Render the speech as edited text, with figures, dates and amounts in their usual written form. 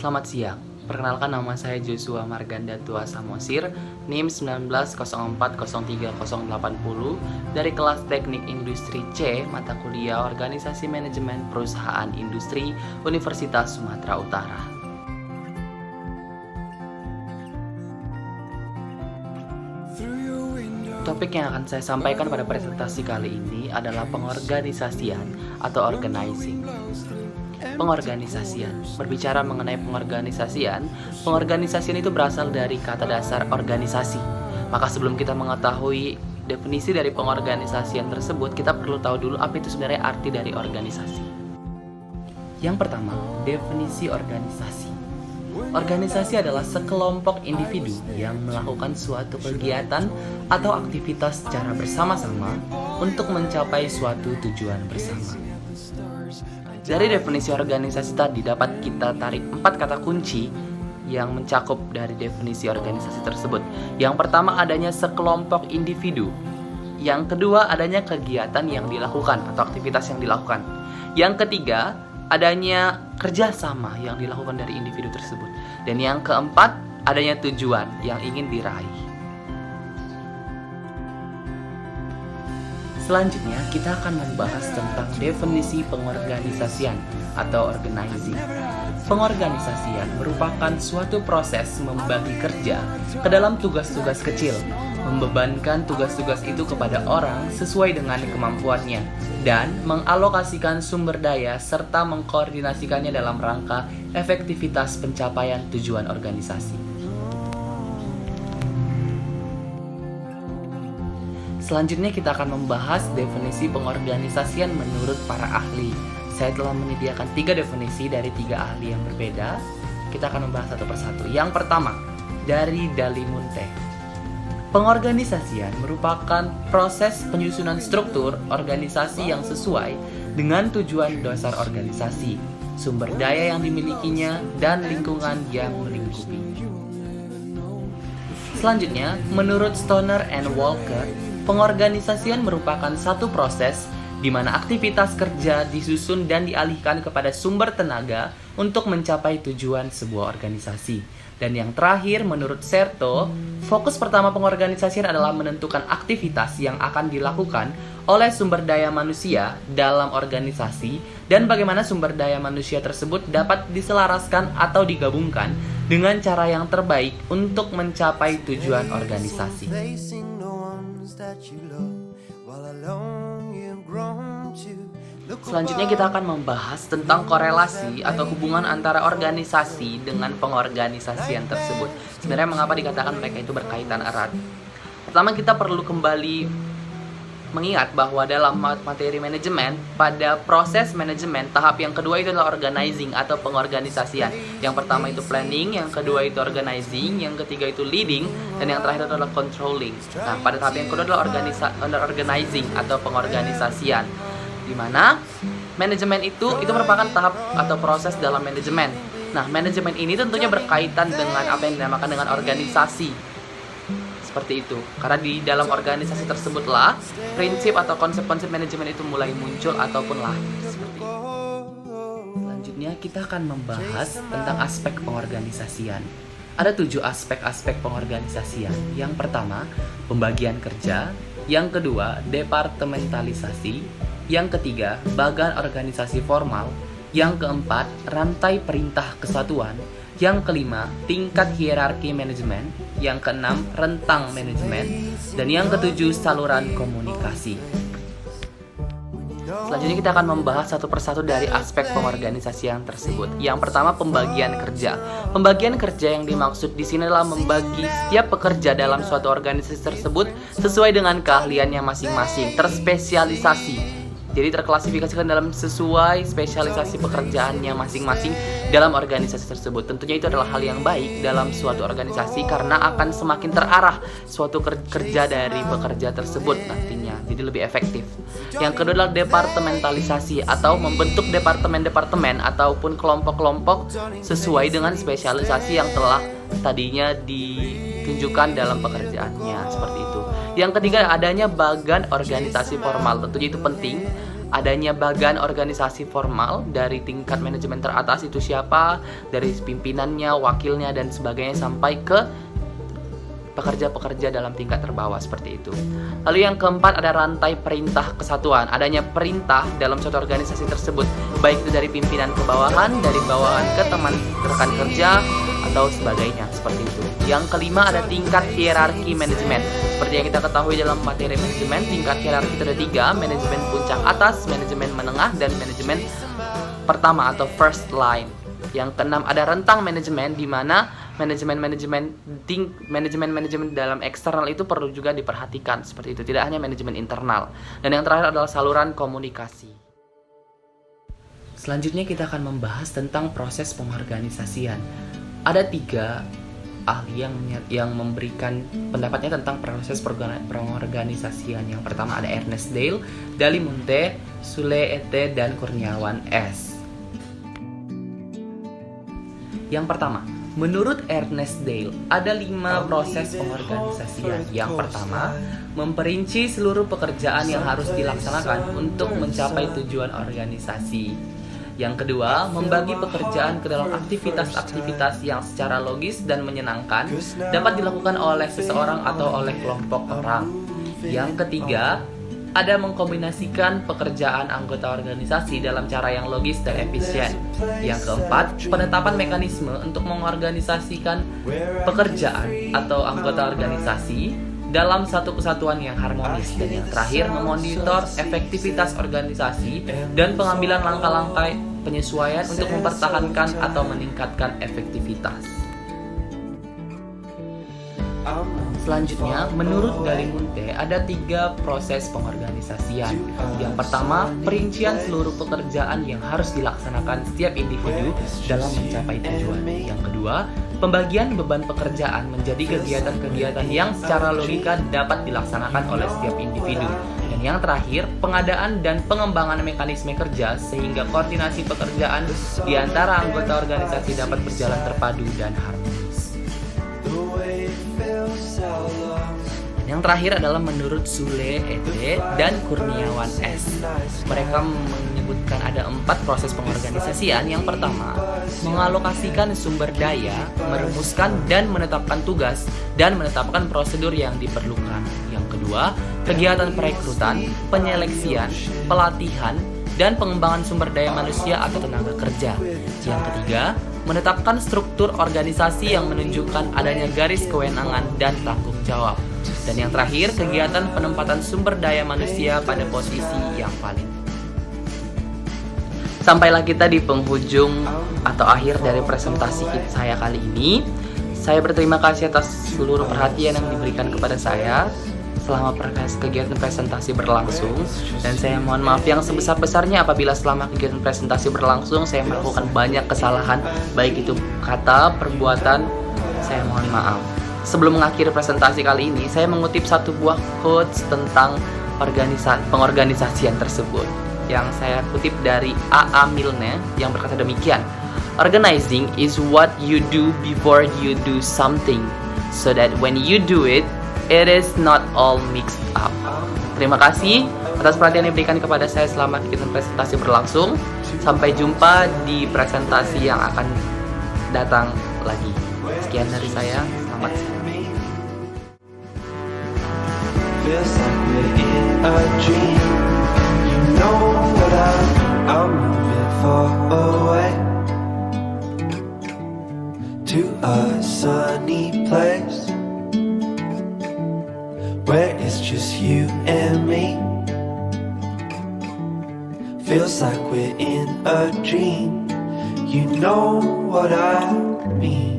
Selamat siang, perkenalkan nama saya Joshua Marganda Tua Samosir, NIM 19040380 dari kelas Teknik Industri C, mata kuliah Organisasi Manajemen Perusahaan Industri, Universitas Sumatera Utara. Topik yang akan saya sampaikan pada presentasi kali ini adalah pengorganisasian atau organizing. Pengorganisasian. Berbicara mengenai pengorganisasian itu berasal dari kata dasar organisasi. Maka sebelum kita mengetahui definisi dari pengorganisasian tersebut, kita perlu tahu dulu apa itu sebenarnya arti dari organisasi. Yang pertama, definisi organisasi. Organisasi adalah sekelompok individu yang melakukan suatu kegiatan atau aktivitas secara bersama-sama untuk mencapai suatu tujuan bersama. Dari definisi organisasi tadi dapat kita tarik 4 kata kunci yang mencakup dari definisi organisasi tersebut. Yang pertama, adanya sekelompok individu. Yang kedua, adanya kegiatan yang dilakukan atau aktivitas yang dilakukan. Yang ketiga, adanya kerjasama yang dilakukan dari individu tersebut. Dan yang keempat, adanya tujuan yang ingin diraih. Selanjutnya, kita akan membahas tentang definisi pengorganisasian atau organizing. Pengorganisasian merupakan suatu proses membagi kerja ke dalam tugas-tugas kecil, membebankan tugas-tugas itu kepada orang sesuai dengan kemampuannya, dan mengalokasikan sumber daya serta mengkoordinasikannya dalam rangka efektivitas pencapaian tujuan organisasi. Selanjutnya kita akan membahas definisi pengorganisasian menurut para ahli. Saya telah menyediakan 3 definisi dari 3 ahli yang berbeda. Kita akan membahas satu persatu. Yang pertama, dari Dalimunte. Pengorganisasian merupakan proses penyusunan struktur organisasi yang sesuai dengan tujuan dasar organisasi, sumber daya yang dimilikinya, dan lingkungan yang melingkupi. Selanjutnya, menurut Stoner and Walker, pengorganisasian merupakan satu proses di mana aktivitas kerja disusun dan dialihkan kepada sumber tenaga untuk mencapai tujuan sebuah organisasi. Dan yang terakhir, menurut Serto, fokus pertama pengorganisasian adalah menentukan aktivitas yang akan dilakukan oleh sumber daya manusia dalam organisasi dan bagaimana sumber daya manusia tersebut dapat diselaraskan atau digabungkan dengan cara yang terbaik untuk mencapai tujuan organisasi. Selanjutnya kita akan membahas tentang korelasi atau hubungan antara organisasi dengan pengorganisasian tersebut. Sebenarnya mengapa dikatakan mereka itu berkaitan erat? Pertama, kita perlu kembali mengingat bahwa dalam materi manajemen, pada proses manajemen, tahap yang kedua itu adalah organizing atau pengorganisasian. Yang pertama itu planning, yang kedua itu organizing, yang ketiga itu leading, dan yang terakhir itu adalah controlling. Nah, pada tahap yang kedua adalah organizing atau pengorganisasian, di mana manajemen itu merupakan tahap atau proses dalam manajemen. Nah, manajemen ini tentunya berkaitan dengan apa yang dinamakan dengan organisasi. Seperti itu, karena di dalam organisasi tersebutlah prinsip atau konsep-konsep manajemen itu mulai muncul ataupun lahir. Seperti itu. Selanjutnya kita akan membahas tentang aspek pengorganisasian. Ada 7 aspek-aspek pengorganisasian. Yang pertama, pembagian kerja. Yang kedua, departementalisasi. Yang ketiga, bagan organisasi formal. Yang keempat, rantai perintah kesatuan. Yang kelima, tingkat hierarki manajemen. Yang keenam, rentang manajemen. Dan yang ketujuh, saluran komunikasi. Selanjutnya kita akan membahas satu persatu dari aspek pengorganisasian tersebut. Yang pertama, pembagian kerja. Pembagian kerja yang dimaksud di sini adalah membagi setiap pekerja dalam suatu organisasi tersebut sesuai dengan keahliannya masing-masing, terspesialisasi. Jadi terklasifikasikan dalam sesuai spesialisasi pekerjaannya masing-masing dalam organisasi tersebut. Tentunya itu adalah hal yang baik dalam suatu organisasi karena akan semakin terarah suatu kerja dari pekerja tersebut nantinya. Jadi lebih efektif. Yang kedua adalah departementalisasi atau membentuk departemen-departemen ataupun kelompok-kelompok sesuai dengan spesialisasi yang telah tadinya ditunjukkan dalam pekerjaannya. Seperti itu. Yang ketiga, adanya bagan organisasi formal. Tentunya itu penting adanya bagan organisasi formal dari tingkat manajemen teratas itu siapa, dari pimpinannya, wakilnya, dan sebagainya sampai ke pekerja-pekerja dalam tingkat terbawah seperti itu. Lalu yang keempat ada rantai perintah kesatuan. Adanya perintah dalam suatu organisasi tersebut, baik itu dari pimpinan ke bawahan, dari bawahan ke teman rekan kerja, atau sebagainya seperti itu. Yang kelima ada tingkat hierarki manajemen. Seperti yang kita ketahui dalam materi manajemen, tingkat hierarki itu ada 3, manajemen puncak atas, manajemen menengah, dan manajemen pertama atau first line. Yang keenam ada rentang manajemen, di mana manajemen dalam eksternal itu perlu juga diperhatikan seperti itu, tidak hanya manajemen internal. Dan yang terakhir adalah saluran komunikasi. Selanjutnya kita akan membahas tentang proses pengorganisasian. Ada 3 ahli yang memberikan pendapatnya tentang proses pengorganisasian. Yang pertama ada Ernest Dale, Dali Munte, Sule Et, dan Kurniawan S. Yang pertama, menurut Ernest Dale, ada 5 proses pengorganisasian. Yang pertama, memperinci seluruh pekerjaan yang harus dilaksanakan untuk mencapai tujuan organisasi. Yang kedua, membagi pekerjaan ke dalam aktivitas-aktivitas yang secara logis dan menyenangkan dapat dilakukan oleh seseorang atau oleh kelompok orang. Yang ketiga, ada mengkombinasikan pekerjaan anggota organisasi dalam cara yang logis dan efisien. Yang keempat, penetapan mekanisme untuk mengorganisasikan pekerjaan atau anggota organisasi dalam satu kesatuan yang harmonis. Dan yang terakhir, memonitor efektivitas organisasi dan pengambilan langkah-langkah penyesuaian untuk mempertahankan atau meningkatkan efektivitas. Selanjutnya, menurut Dali Munte, ada 3 proses pengorganisasian. Yang pertama, perincian seluruh pekerjaan yang harus dilaksanakan setiap individu dalam mencapai tujuan. Yang kedua, pembagian beban pekerjaan menjadi kegiatan-kegiatan yang secara logika dapat dilaksanakan oleh setiap individu. Dan yang terakhir, pengadaan dan pengembangan mekanisme kerja sehingga koordinasi pekerjaan di antara anggota organisasi dapat berjalan terpadu dan harmonis. Yang terakhir adalah menurut Sule Et dan Kurniawan S. Mereka menyebutkan ada 4 proses pengorganisasian. Yang pertama, mengalokasikan sumber daya, merumuskan dan menetapkan tugas, dan menetapkan prosedur yang diperlukan. Yang kedua, kegiatan perekrutan, penyeleksian, pelatihan, dan pengembangan sumber daya manusia atau tenaga kerja. Yang ketiga, menetapkan struktur organisasi yang menunjukkan adanya garis kewenangan dan tanggung jawab. Dan yang terakhir, kegiatan penempatan sumber daya manusia pada posisi yang valid. Sampailah kita di penghujung atau akhir dari presentasi saya kali ini. Saya berterima kasih atas seluruh perhatian yang diberikan kepada saya selama kegiatan presentasi berlangsung. Dan saya mohon maaf yang sebesar-besarnya apabila selama kegiatan presentasi berlangsung saya melakukan banyak kesalahan, baik itu kata, perbuatan. Saya mohon maaf. Sebelum mengakhiri presentasi kali ini, saya mengutip satu buah quotes tentang pengorganisasian tersebut yang saya kutip dari A.A. Milne yang berkata demikian: "Organizing is what you do before you do something, so that when you do it, it is not all mixed up." Terima kasih atas perhatian yang diberikan kepada saya selama kegiatan presentasi berlangsung. Sampai jumpa di presentasi yang akan datang lagi. Sekian dari saya, selamat siang. Feels like we're in a dream. You know what I'm moving far away to a sunny place where it's just you and me. Feels like we're in a dream. You know what I mean.